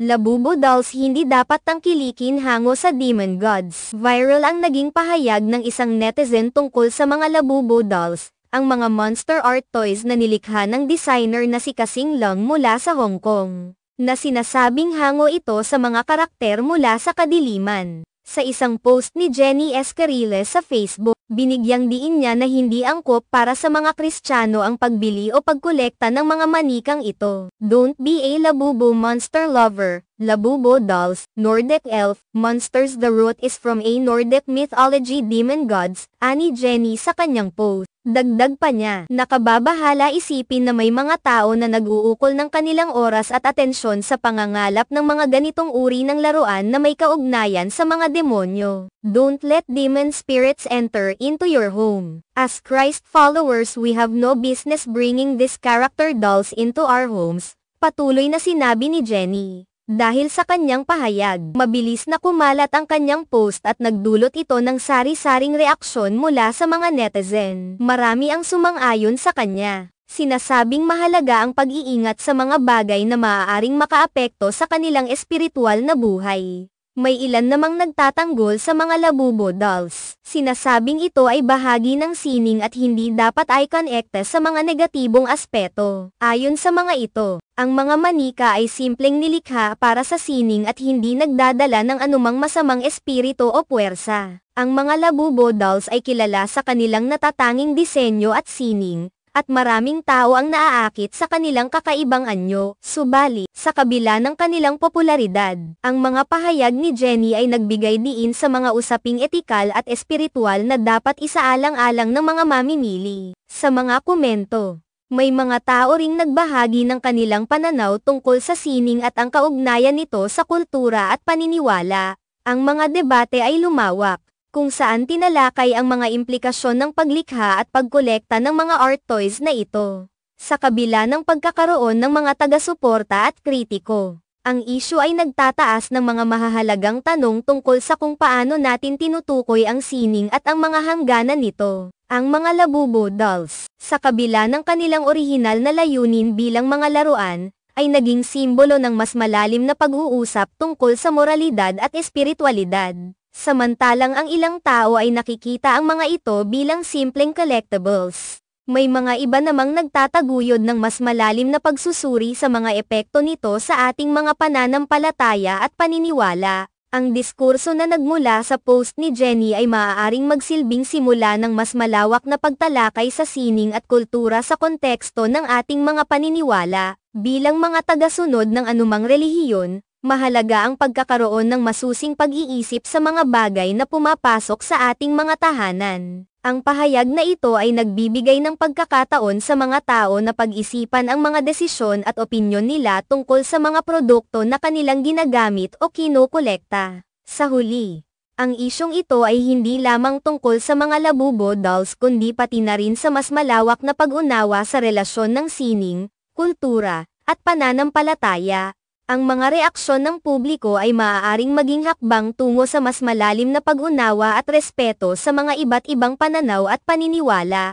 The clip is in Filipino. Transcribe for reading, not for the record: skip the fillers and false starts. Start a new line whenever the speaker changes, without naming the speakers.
Labubo dolls hindi dapat tangkilikin hango sa demon gods. Viral ang naging pahayag ng isang netizen tungkol sa mga labubo dolls, ang mga monster art toys na nilikha ng designer na si Kasing Long mula sa Hong Kong, na sinasabing hango ito sa mga karakter mula sa kadiliman. Sa isang post ni Jenny Escariles sa Facebook, binigyang diin niya na hindi angkop para sa mga Kristiyano ang pagbili o pagkolekta ng mga manikang ito. Don't be a labubo monster lover. Labubo dolls, Nordic elf, monsters. The root is from a Nordic mythology demon gods, ani Jenny sa kanyang post. Dagdag pa niya, nakababahala isipin na may mga tao na nag-uukol ng kanilang oras at atensyon sa pangangalap ng mga ganitong uri ng laruan na may kaugnayan sa mga demonyo. Don't let demon spirits enter into your home. As Christ followers, we have no business bringing these character dolls into our homes, patuloy na sinabi ni Jenny. Dahil sa kanyang pahayag, mabilis na kumalat ang kanyang post at nagdulot ito ng sari-saring reaksyon mula sa mga netizen. Marami ang sumang-ayon sa kanya. Sinasabing mahalaga ang pag-iingat sa mga bagay na maaaring makaapekto sa kanilang espiritual na buhay. May ilan namang nagtatanggol sa mga labubo dolls. Sinasabing ito ay bahagi ng sining at hindi dapat i-connect sa mga negatibong aspeto. Ayon sa mga ito, ang mga manika ay simpleng nilikha para sa sining at hindi nagdadala ng anumang masamang espiritu o puwersa. Ang mga labubo dolls ay kilala sa kanilang natatanging disenyo at sining, at maraming tao ang naaakit sa kanilang kakaibang anyo. Subali, sa kabila ng kanilang popularidad, ang mga pahayag ni Jenny ay nagbigay diin sa mga usaping etikal at espiritual na dapat isaalang-alang ng mga mamimili. Sa mga komento, may mga tao ring nagbahagi ng kanilang pananaw tungkol sa sining at ang kaugnayan nito sa kultura at paniniwala. Ang mga debate ay lumawak, kung saan tinalakay ang mga implikasyon ng paglikha at pagkolekta ng mga art toys na ito. Sa kabila ng pagkakaroon ng mga taga-suporta at kritiko, ang issue ay nagtataas ng mga mahahalagang tanong tungkol sa kung paano natin tinutukoy ang sining at ang mga hangganan nito. Ang mga labubo dolls, sa kabila ng kanilang orihinal na layunin bilang mga laruan, ay naging simbolo ng mas malalim na pag-uusap tungkol sa moralidad at espiritualidad. Samantalang ang ilang tao ay nakikita ang mga ito bilang simpleng collectibles. May mga iba namang nagtataguyod ng mas malalim na pagsusuri sa mga epekto nito sa ating mga pananampalataya at paniniwala. Ang diskurso na nagmula sa post ni Jenny ay maaaring magsilbing simula ng mas malawak na pagtalakay sa sining at kultura sa konteksto ng ating mga paniniwala. Bilang mga tagasunod ng anumang relihiyon, mahalaga ang pagkakaroon ng masusing pag-iisip sa mga bagay na pumapasok sa ating mga tahanan. Ang pahayag na ito ay nagbibigay ng pagkakataon sa mga tao na pag-isipan ang mga desisyon at opinyon nila tungkol sa mga produkto na kanilang ginagamit o kinokolekta. Sa huli, ang isyong ito ay hindi lamang tungkol sa mga labubo dolls kundi pati na rin sa mas malawak na pag-unawa sa relasyon ng sining, kultura, at pananampalataya. Ang mga reaksyon ng publiko ay maaaring maging hakbang tungo sa mas malalim na pag-unawa at respeto sa mga iba't ibang pananaw at paniniwala.